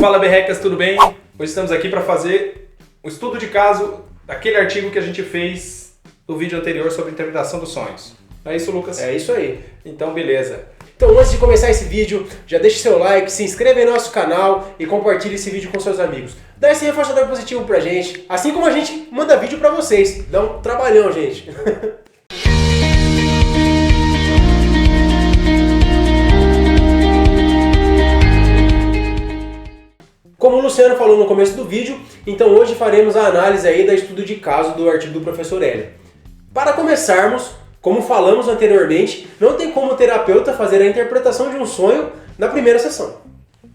Fala berrecas, tudo bem? Hoje estamos aqui para fazer um estudo de caso daquele artigo que a gente fez no vídeo anterior sobre interpretação dos sonhos. Não é isso, Lucas? É isso aí. Então, beleza. Então, antes de começar esse vídeo, já deixe seu like, se inscreva em nosso canal e compartilhe esse vídeo com seus amigos. Dá esse reforçador positivo pra gente, assim como a gente manda vídeo pra vocês. Dá um trabalhão, gente. Como o Luciano falou no começo do vídeo, então hoje faremos a análise aí do estudo de caso do artigo do professor Hélio. Para começarmos, como falamos anteriormente, não tem como o terapeuta fazer a interpretação de um sonho na primeira sessão.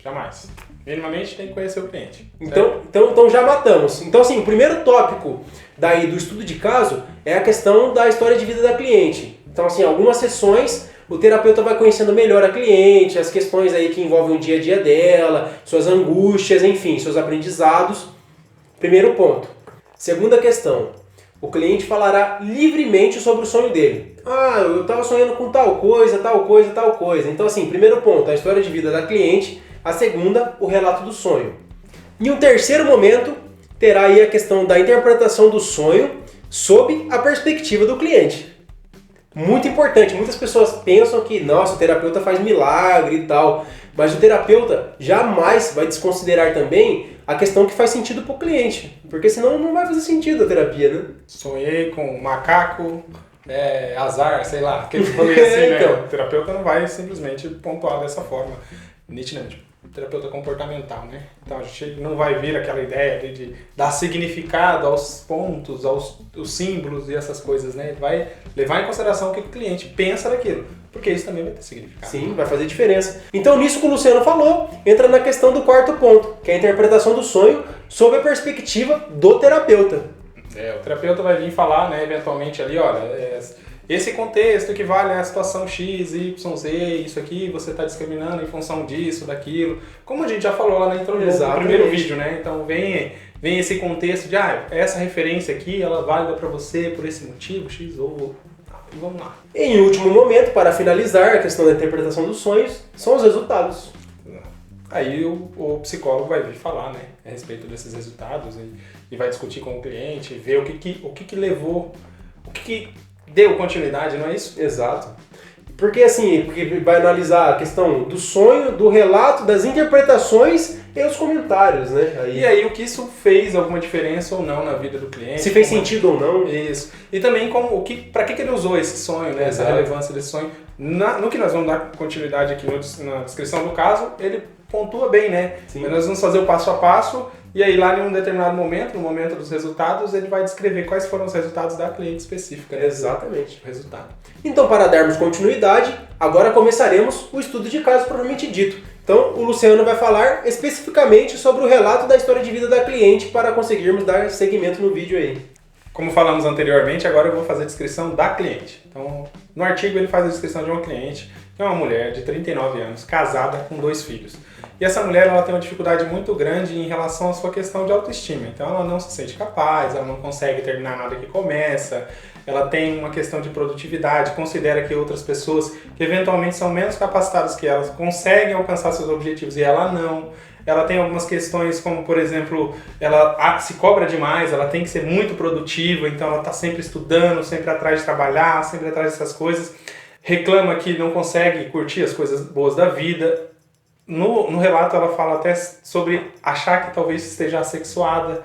Jamais. Minimamente tem que conhecer o cliente. Então já matamos. Então assim, o primeiro tópico daí do estudo de caso é a questão da história de vida da cliente. Então assim, algumas sessões o terapeuta vai conhecendo melhor a cliente, as questões aí que envolvem o dia a dia dela, suas angústias, enfim, seus aprendizados. Primeiro ponto. Segunda questão. O cliente falará livremente sobre o sonho dele. Ah, eu estava sonhando com tal coisa, tal coisa, tal coisa. Então assim, primeiro ponto, a história de vida da cliente. A segunda, o relato do sonho. Em um terceiro momento, terá aí a questão da interpretação do sonho sob a perspectiva do cliente. Muito importante, muitas pessoas pensam que, nossa, o terapeuta faz milagre e tal, mas o terapeuta jamais vai desconsiderar também a questão que faz sentido para o cliente, porque senão não vai fazer sentido a terapia, né? Sonhei com um macaco, azar, sei lá, aquele rolê assim, então. né? O terapeuta não vai simplesmente pontuar dessa forma, nitidamente. Terapeuta comportamental, né? Então a gente não vai vir aquela ideia de dar significado aos pontos, aos símbolos e essas coisas, né? Vai levar em consideração o que o cliente pensa daquilo, porque isso também vai ter significado. Sim, vai fazer diferença. Então nisso que o Luciano falou, entra na questão do quarto ponto, que é a interpretação do sonho sob a perspectiva do terapeuta. O terapeuta vai vir falar, né, eventualmente ali, olha, esse contexto equivale à situação X, Y, Z, isso aqui, você está discriminando em função disso, daquilo. Como a gente já falou lá na introdução, no primeiro vídeo, né? Então vem esse contexto de, essa referência aqui, ela é válida para você por esse motivo, X ou... Vamos lá. Em último momento, para finalizar a questão da interpretação dos sonhos, são os resultados. Aí o psicólogo vai vir falar, né, a respeito desses resultados e vai discutir com o cliente, ver o que levou, o que deu continuidade, não é isso? Exato. Porque vai analisar a questão do sonho, do relato, das interpretações e os comentários, né? E aí o que isso fez alguma diferença ou não na vida do cliente. Se fez sentido ou não. Isso. E também para que ele usou esse sonho, né? Essa relevância desse sonho. No que nós vamos dar continuidade aqui na descrição do caso, ele pontua bem, né? Sim. Mas nós vamos fazer o passo a passo e aí lá em um determinado momento, no momento dos resultados, ele vai descrever quais foram os resultados da cliente específica. Né? Exatamente. O resultado. Então, para darmos continuidade, agora começaremos o estudo de caso propriamente dito. Então, o Luciano vai falar especificamente sobre o relato da história de vida da cliente para conseguirmos dar seguimento no vídeo aí. Como falamos anteriormente, agora eu vou fazer a descrição da cliente. Então, no artigo ele faz a descrição de uma cliente, que é uma mulher de 39 anos, casada com 2 filhos. E essa mulher ela tem uma dificuldade muito grande em relação à sua questão de autoestima. Então ela não se sente capaz, ela não consegue terminar nada que começa, ela tem uma questão de produtividade, considera que outras pessoas que eventualmente são menos capacitadas que elas conseguem alcançar seus objetivos e ela não. Ela tem algumas questões como, por exemplo, ela se cobra demais, ela tem que ser muito produtiva, então ela está sempre estudando, sempre atrás de trabalhar, sempre atrás dessas coisas. Reclama que não consegue curtir as coisas boas da vida. No relato ela fala até sobre achar que talvez esteja assexuada,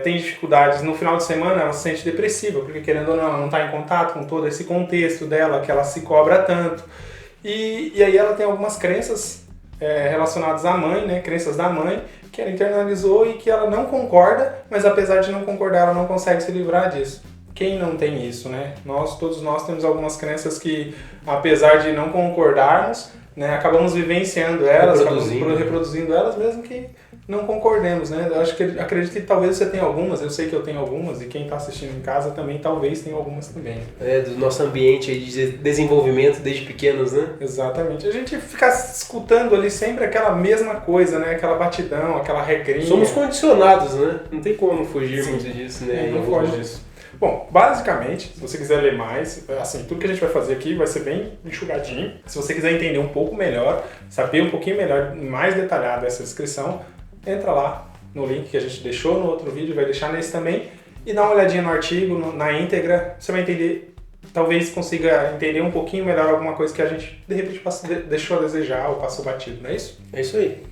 tem dificuldades. No final de semana ela se sente depressiva, porque querendo ou não, ela não está em contato com todo esse contexto dela, que ela se cobra tanto. E aí ela tem algumas crenças relacionadas à mãe, né, crenças da mãe, que ela internalizou e que ela não concorda, mas apesar de não concordar, ela não consegue se livrar disso. Quem não tem isso, né? Todos nós temos algumas crenças que, apesar de não concordarmos, né, acabamos vivenciando elas, acabamos reproduzindo elas, mesmo que não concordemos, né? Eu acredito que talvez você tenha algumas, eu sei que eu tenho algumas, e quem está assistindo em casa também talvez tenha algumas também. Do nosso ambiente aí de desenvolvimento desde pequenos, né? Exatamente. A gente fica escutando ali sempre aquela mesma coisa, né? Aquela batidão, aquela regrinha. Somos condicionados, né? Não tem como fugir muito disso, né? Não foge disso. Bom, basicamente, se você quiser ler mais, assim, tudo que a gente vai fazer aqui vai ser bem enxugadinho. Se você quiser entender um pouco melhor, saber um pouquinho melhor, mais detalhado essa descrição, entra lá no link que a gente deixou no outro vídeo, vai deixar nesse também, e dá uma olhadinha no artigo, na íntegra, você vai entender, talvez consiga entender um pouquinho melhor alguma coisa que a gente, de repente, deixou a desejar ou passou batido, não é isso? É isso aí.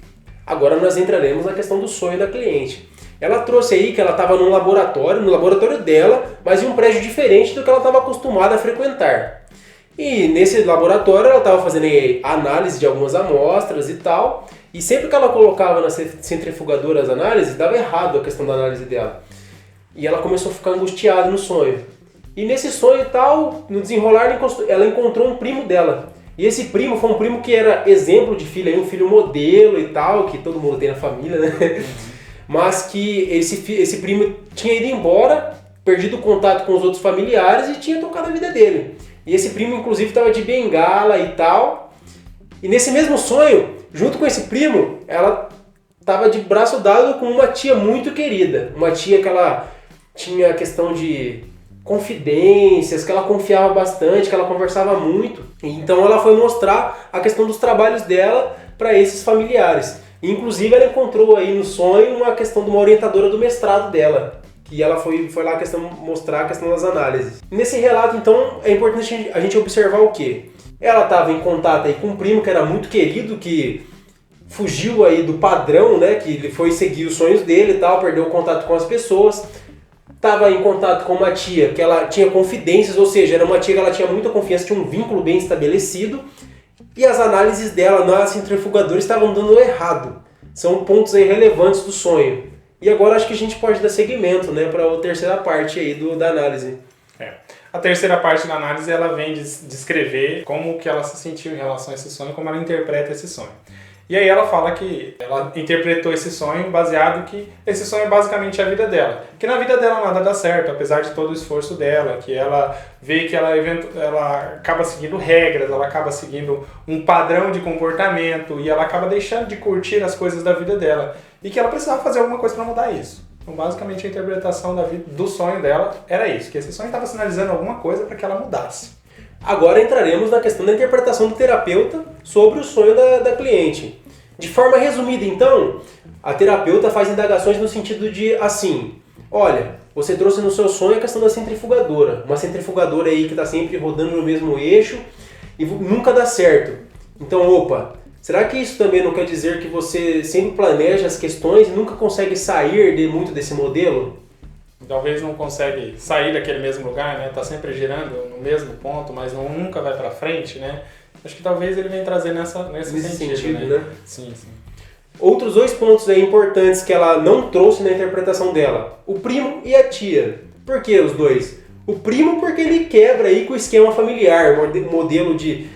Agora nós entraremos na questão do sonho da cliente. Ela trouxe aí que ela estava no laboratório dela, mas em um prédio diferente do que ela estava acostumada a frequentar. E nesse laboratório ela estava fazendo aí análise de algumas amostras e tal, e sempre que ela colocava na centrifugadora as análises, dava errado a questão da análise dela. E ela começou a ficar angustiada no sonho. E nesse sonho e tal, no desenrolar, ela encontrou um primo dela. E esse primo foi um primo que era exemplo de filho, um filho modelo e tal, que todo mundo tem na família, né? Mas que esse primo tinha ido embora, perdido o contato com os outros familiares e tinha tocado a vida dele. E esse primo, inclusive, estava de bengala e tal. E nesse mesmo sonho, junto com esse primo, ela estava de braço dado com uma tia muito querida. Uma tia que ela tinha a questão de confidências, que ela confiava bastante, que ela conversava muito. Então ela foi mostrar a questão dos trabalhos dela para esses familiares. Inclusive ela encontrou aí no sonho uma questão de uma orientadora do mestrado dela, que ela foi lá mostrar a questão das análises. Nesse relato, então, é importante a gente observar o quê? Ela estava em contato aí com um primo que era muito querido, que fugiu aí do padrão, né, que ele foi seguir os sonhos dele e tal, perdeu o contato com as pessoas. Estava em contato com uma tia que ela tinha confidências, ou seja, era uma tia que ela tinha muita confiança, tinha um vínculo bem estabelecido, e as análises dela na centrifugadora estavam dando errado. São pontos aí relevantes do sonho. E agora acho que a gente pode dar seguimento, né, para a terceira parte aí da análise. A terceira parte da análise, ela vem descrever como que ela se sentiu em relação a esse sonho, como ela interpreta esse sonho. E aí ela fala que ela interpretou esse sonho baseado que esse sonho é basicamente a vida dela. Que na vida dela nada dá certo, apesar de todo o esforço dela, que ela vê que ela acaba seguindo regras, ela acaba seguindo um padrão de comportamento e ela acaba deixando de curtir as coisas da vida dela. E que ela precisava fazer alguma coisa para mudar isso. Então basicamente a interpretação do sonho dela era isso, que esse sonho estava sinalizando alguma coisa para que ela mudasse. Agora entraremos na questão da interpretação do terapeuta sobre o sonho da cliente. De forma resumida, então, a terapeuta faz indagações no sentido de, assim, olha, você trouxe no seu sonho a questão da centrifugadora. Uma centrifugadora aí que está sempre rodando no mesmo eixo e nunca dá certo. Então, opa, será que isso também não quer dizer que você sempre planeja as questões e nunca consegue sair muito desse modelo? Talvez não consegue sair daquele mesmo lugar, né? Tá sempre girando no mesmo ponto, mas nunca vai para frente, né? Acho que talvez ele venha trazer nesse sentido, né? Sim. Outros dois pontos aí importantes que ela não trouxe na interpretação dela. O primo e a tia. Por que os dois? O primo porque ele quebra aí com o esquema familiar, o modelo de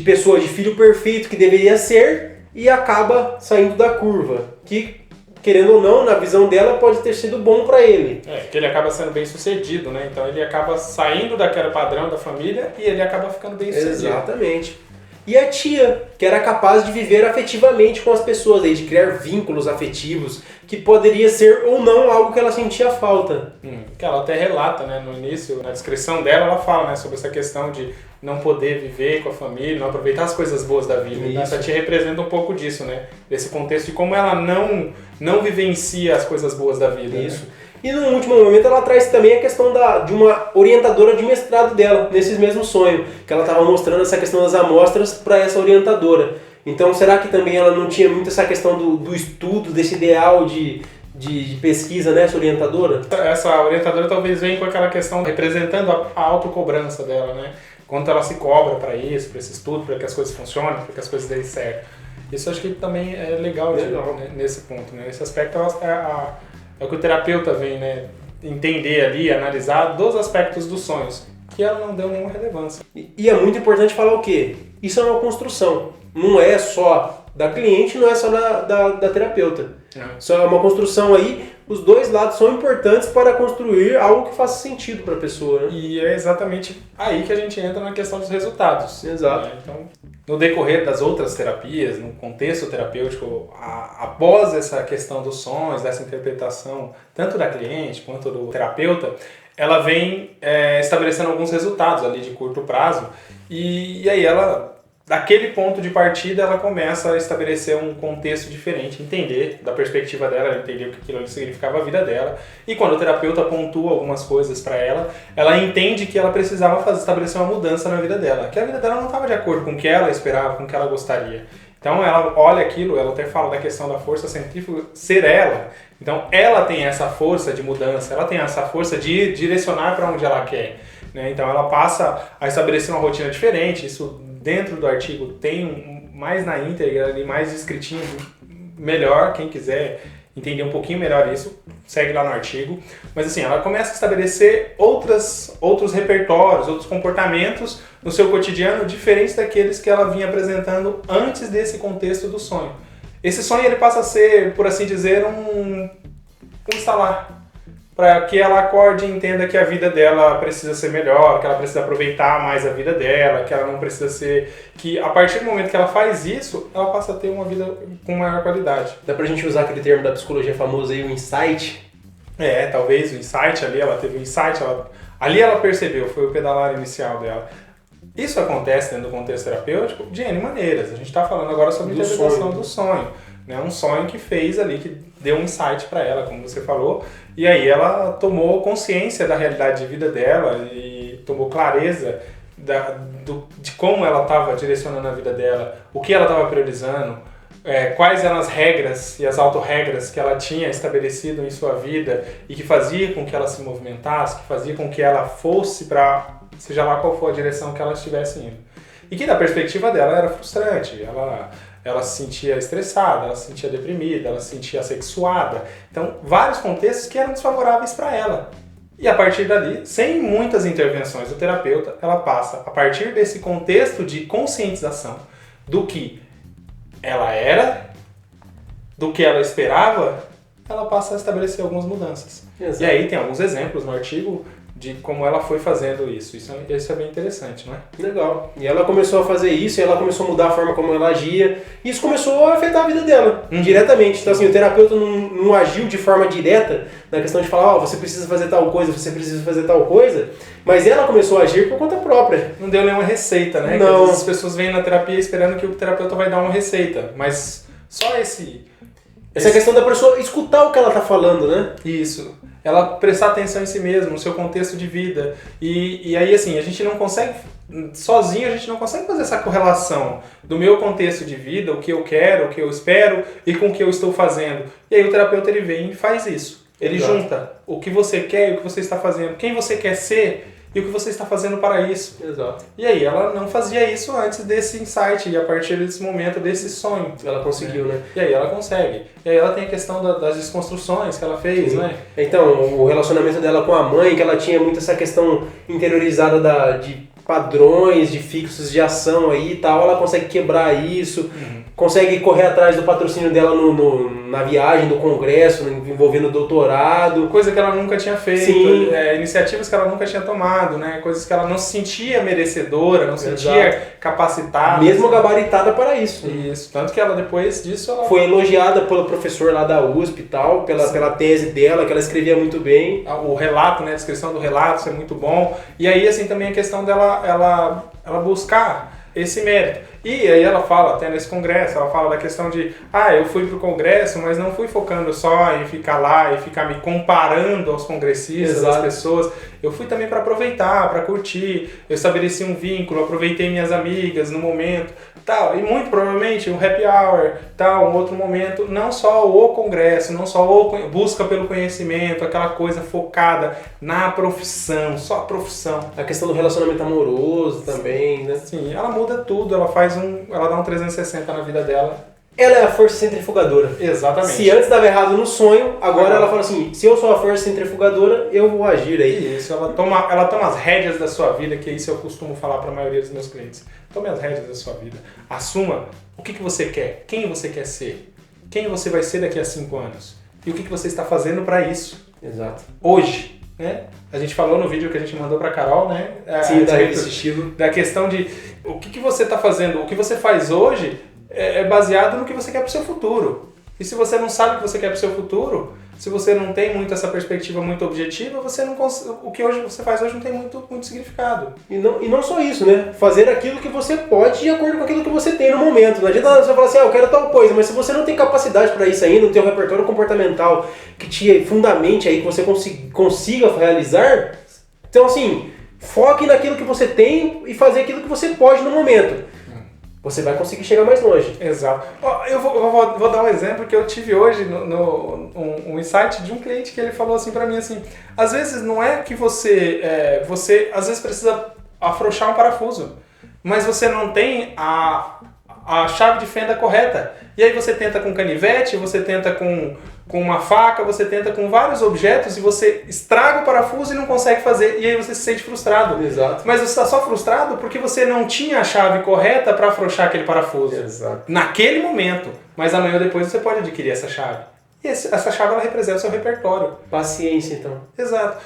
pessoa, de filho perfeito que deveria ser e acaba saindo da curva. Que, querendo ou não, na visão dela, pode ter sido bom para ele. Que ele acaba sendo bem sucedido, né? Então ele acaba saindo daquele padrão da família e ele acaba ficando bem sucedido. Exatamente. E a tia, que era capaz de viver afetivamente com as pessoas, aí, de criar vínculos afetivos, que poderia ser ou não algo que ela sentia falta. Que ela até relata, né, no início, na descrição dela, ela fala, né, sobre essa questão de não poder viver com a família, não aproveitar as coisas boas da vida. Então, essa tia representa um pouco disso, né? Desse contexto de como ela não vivencia as coisas boas da vida. Isso. Né? E no último momento ela traz também a questão de uma orientadora de mestrado dela, nesses mesmos sonhos, que ela estava mostrando essa questão das amostras para essa orientadora. Então será que também ela não tinha muito essa questão do estudo, desse ideal de pesquisa nessa orientadora? Essa orientadora talvez venha com aquela questão representando a autocobrança dela, né? Quanto ela se cobra para isso, para esse estudo, para que as coisas funcionem, para que as coisas deem certo. Isso acho que também é legal. Né, nesse ponto. Né? Esse aspecto é o que o terapeuta vem, né, entender ali, analisar dos aspectos dos sonhos, que ela não deu nenhuma relevância. E é muito importante falar o quê? Isso é uma construção. Não é só da cliente, não é só da terapeuta. Só é uma construção aí, os dois lados são importantes para construir algo que faça sentido para a pessoa. Né? E é exatamente aí que a gente entra na questão dos resultados. Exato. Né? Então, no decorrer das outras terapias, no contexto terapêutico, após essa questão dos sonhos, dessa interpretação, tanto da cliente quanto do terapeuta, ela vem estabelecendo alguns resultados ali de curto prazo, e aí ela daquele ponto de partida ela começa a estabelecer um contexto diferente, entender da perspectiva dela, entender o que aquilo ali significava a vida dela. E quando o terapeuta pontua algumas coisas para ela, ela entende que ela precisava estabelecer uma mudança na vida dela, que a vida dela não estava de acordo com o que ela esperava, com o que ela gostaria. Então ela olha aquilo, ela até fala da questão da força centrífuga ser ela. Então ela tem essa força de mudança, ela tem essa força de direcionar para onde ela quer. Né? Então ela passa a estabelecer uma rotina diferente, isso dentro do artigo tem mais na íntegra, ali, mais descritinho, melhor, quem quiser entender um pouquinho melhor isso, segue lá no artigo. Mas assim, ela começa a estabelecer outros repertórios, outros comportamentos no seu cotidiano diferentes daqueles que ela vinha apresentando antes desse contexto do sonho. Esse sonho ele passa a ser, por assim dizer, um instalar, para que ela acorde e entenda que a vida dela precisa ser melhor, que ela precisa aproveitar mais a vida dela, que ela não precisa ser... que a partir do momento que ela faz isso, ela passa a ter uma vida com maior qualidade. Dá pra gente usar aquele termo da psicologia famoso aí, o insight? Talvez o insight ali, ela teve um insight, ali ela percebeu, foi o pedalar inicial dela. Isso acontece dentro do contexto terapêutico de N maneiras. A gente está falando agora sobre a interpretação do sonho. Né? Um sonho que fez ali, que deu um insight para ela, como você falou. E aí ela tomou consciência da realidade de vida dela e tomou clareza de como ela estava direcionando a vida dela, o que ela estava priorizando, quais eram as regras e as autorregras que ela tinha estabelecido em sua vida e que fazia com que ela se movimentasse, que fazia com que ela fosse para seja lá qual for a direção que ela estivesse indo. E que da perspectiva dela era frustrante, ela se sentia estressada, ela se sentia deprimida, ela se sentia assexuada. Então, vários contextos que eram desfavoráveis para ela. E a partir dali, sem muitas intervenções do terapeuta, ela passa, a partir desse contexto de conscientização do que ela era, do que ela esperava, ela passa a estabelecer algumas mudanças. Exato. E aí tem alguns exemplos no artigo de como ela foi fazendo isso. Isso é bem interessante, não é? Legal. E ela começou a fazer isso, e ela começou a mudar a forma como ela agia, e isso começou a afetar a vida dela, diretamente. Então assim, o terapeuta não agiu de forma direta na questão de falar, você precisa fazer tal coisa, você precisa fazer tal coisa, mas ela começou a agir por conta própria. Não deu nenhuma receita, né? Não. Que às vezes as pessoas vêm na terapia esperando que o terapeuta vai dar uma receita, mas só essa questão da pessoa escutar o que ela está falando, né? Isso. Ela prestar atenção em si mesma, no seu contexto de vida. E aí, assim, a gente não consegue, sozinho, a gente não consegue fazer essa correlação do meu contexto de vida, o que eu quero, o que eu espero e com o que eu estou fazendo. E aí o terapeuta, ele vem e faz isso. Ele junta o que você quer e o que você está fazendo, quem você quer ser e o que você está fazendo para isso. Exato. E aí ela não fazia isso antes desse insight e a partir desse momento, desse sonho. Ela conseguiu, né? E aí ela consegue. E aí ela tem a questão das desconstruções que ela fez, né? Então, o relacionamento dela com a mãe, que ela tinha muito essa questão interiorizada de padrões, de fixos de ação aí e tal, ela consegue quebrar isso, consegue correr atrás do patrocínio dela na viagem do congresso, envolvendo o doutorado. Coisa que ela nunca tinha feito, Sim. Iniciativas que ela nunca tinha tomado, né? Coisas que ela não se sentia merecedora, não se sentia capacitada. Mesmo gabaritada para isso. Isso, tanto que ela depois disso... Ela... Foi elogiada pelo professor lá da USP e tal, pela tese dela, que ela escrevia muito bem. O relato, né? A descrição do relato, isso é muito bom. E aí, assim, também a questão dela ela buscar esse mérito. E aí ela fala, até nesse congresso, ela fala da questão de eu fui pro congresso, mas não fui focando só em ficar lá e ficar me comparando aos congressistas, às pessoas. Eu fui também para aproveitar, para curtir, eu estabeleci um vínculo, aproveitei minhas amigas no momento, tal. E muito provavelmente um happy hour, tal, um outro momento, não só o congresso, não só a busca pelo conhecimento, aquela coisa focada na profissão, só a profissão. A questão do relacionamento amoroso também, né? Sim, ela muda tudo, ela dá um 360 na vida dela. Ela é a força centrifugadora. Exatamente. Se antes dava errado no sonho, agora ela fala assim, se eu sou a força centrifugadora, eu vou agir aí. Isso, ela toma as rédeas da sua vida, que isso eu costumo falar para a maioria dos meus clientes. Tome as rédeas da sua vida. Assuma o que você quer, quem você quer ser, quem você vai ser daqui a 5 anos e o que você está fazendo para isso. Exato. Hoje, né? A gente falou no vídeo que a gente mandou para Carol, né? Sim, da revista Estilo. Da questão de o que você está fazendo, o que você faz hoje é baseado no que você quer para o seu futuro. E se você não sabe o que você quer para o seu futuro, se você não tem muito essa perspectiva muito objetiva, você não o que hoje você faz hoje não tem muito significado. E não só isso, né? Fazer aquilo que você pode de acordo com aquilo que você tem no momento. Não adianta você falar assim, eu quero tal coisa, mas se você não tem capacidade para isso ainda, não tem um repertório comportamental que te fundamente aí, que você consiga realizar, então assim, foque naquilo que você tem e fazer aquilo que você pode no momento. Você vai conseguir chegar mais longe. Exato. Eu vou dar um exemplo que eu tive hoje, um insight de um cliente que ele falou assim pra mim, assim, às vezes não é que você às vezes precisa afrouxar um parafuso, mas você não tem a chave de fenda correta. E aí você tenta com canivete, você tenta com uma faca, você tenta com vários objetos e você estraga o parafuso e não consegue fazer. E aí você se sente frustrado. Exato. Mas você está só frustrado porque você não tinha a chave correta para afrouxar aquele parafuso. Exato. Naquele momento. Mas amanhã ou depois você pode adquirir essa chave. E essa chave ela representa o seu repertório. Paciência, então. Exato.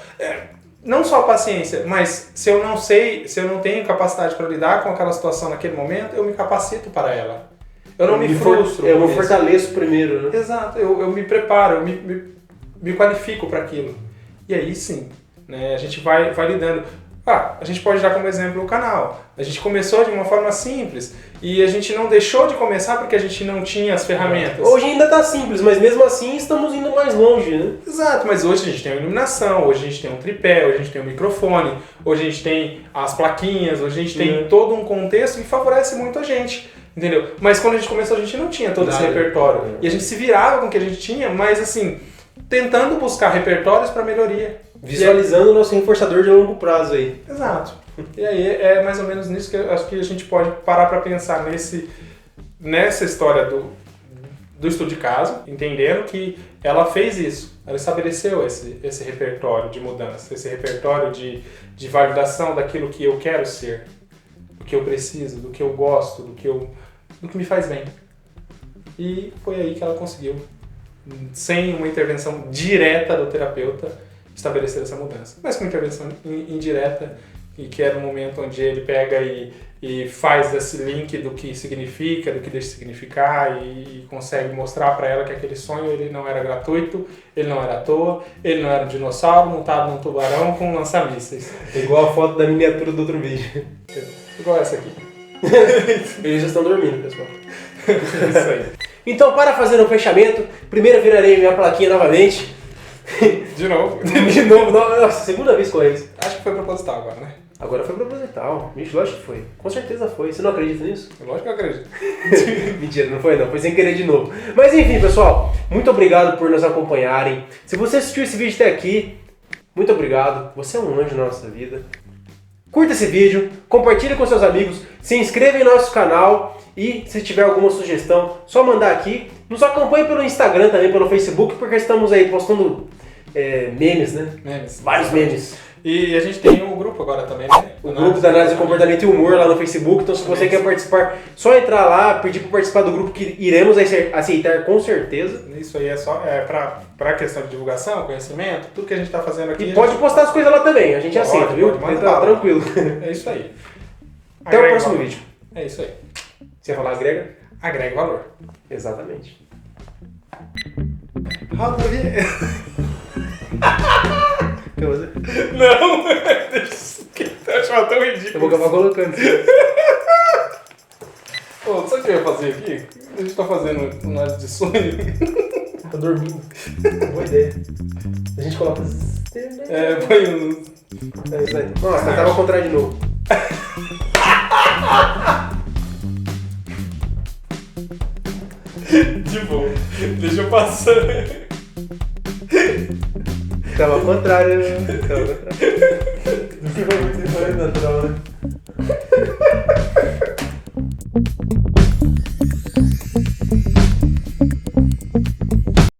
Não só paciência, mas se eu não tenho capacidade para lidar com aquela situação naquele momento, eu me capacito para ela. Eu não me frustro. Eu me fortaleço primeiro, né? Exato, eu me preparo, eu me qualifico para aquilo. E aí sim, né, a gente vai lidando. A gente pode dar como exemplo o canal. A gente começou de uma forma simples e a gente não deixou de começar porque a gente não tinha as ferramentas. Hoje ainda está simples, mas mesmo assim estamos indo mais longe, né? Exato, mas hoje a gente tem uma iluminação, hoje a gente tem um tripé, hoje a gente tem um microfone, hoje a gente tem as plaquinhas, hoje a gente tem todo um contexto que favorece muito a gente. Entendeu? Mas quando a gente começou, a gente não tinha todo esse repertório. E a gente se virava com o que a gente tinha, mas assim, tentando buscar repertórios para melhoria. Visualizando o nosso reforçador de longo prazo aí. Exato. E aí é mais ou menos nisso que eu acho que a gente pode parar para pensar nessa história do estudo de caso, entendendo que ela fez isso. Ela estabeleceu esse repertório de mudança, esse repertório de validação daquilo que eu quero ser, do que eu preciso, do que eu gosto, do que me faz bem. E foi aí que ela conseguiu, sem uma intervenção direta do terapeuta, estabelecer essa mudança. Mas com intervenção indireta, que era um momento onde ele pega e faz esse link do que significa, do que deixa de significar e consegue mostrar para ela que aquele sonho ele não era gratuito, ele não era à toa, ele não era um dinossauro montado num tubarão com lança-mísseis. Igual a foto da miniatura do outro vídeo. Igual essa aqui. Eles já estão dormindo, pessoal. Isso aí. Então, para fazer um fechamento, primeiro eu virarei minha plaquinha novamente. De novo. De novo, nossa, segunda vez com eles. Acho que foi proposital agora, né? Agora foi proposital. Bicho, lógico que foi. Com certeza foi. Você não acredita nisso? Lógico que eu acredito. Mentira, não foi não. Foi sem querer de novo. Mas enfim, pessoal. Muito obrigado por nos acompanharem. Se você assistiu esse vídeo até aqui, muito obrigado. Você é um anjo na nossa vida. Curta esse vídeo, compartilhe com seus amigos, se inscreva em nosso canal e se tiver alguma sugestão, só mandar aqui. Nos acompanhe pelo Instagram também, pelo Facebook, porque estamos aí postando memes, né? Memes. Vários memes. E a gente tem um grupo agora também, né? O grupo da Análise de Comportamento e Humor lá no Facebook. Então, se você quer participar, só entrar lá, pedir para participar do grupo que iremos aceitar com certeza. Isso aí é só para questão de divulgação, conhecimento, tudo que a gente está fazendo aqui. E pode postar as coisas lá também, a gente aceita, viu? Tá tranquilo. É isso aí. Até o próximo vídeo. É isso aí. Você ia falar agrega? Agrega valor. Exatamente. Roda a vinheta. Não! Deixa isso aqui. Eu achava tão ridículo. Eu vou acabar colocando isso. Ô, sabe o que eu ia fazer aqui? A gente tá fazendo análise de sonho. Tô dormindo. Boa ideia. A gente coloca... põe um... É isso aí. Nossa, tava ao contrário de novo. De boa. Deixa eu passar. Tava ao contrário, né? Tava ao contrário. Não foi muito natural, né?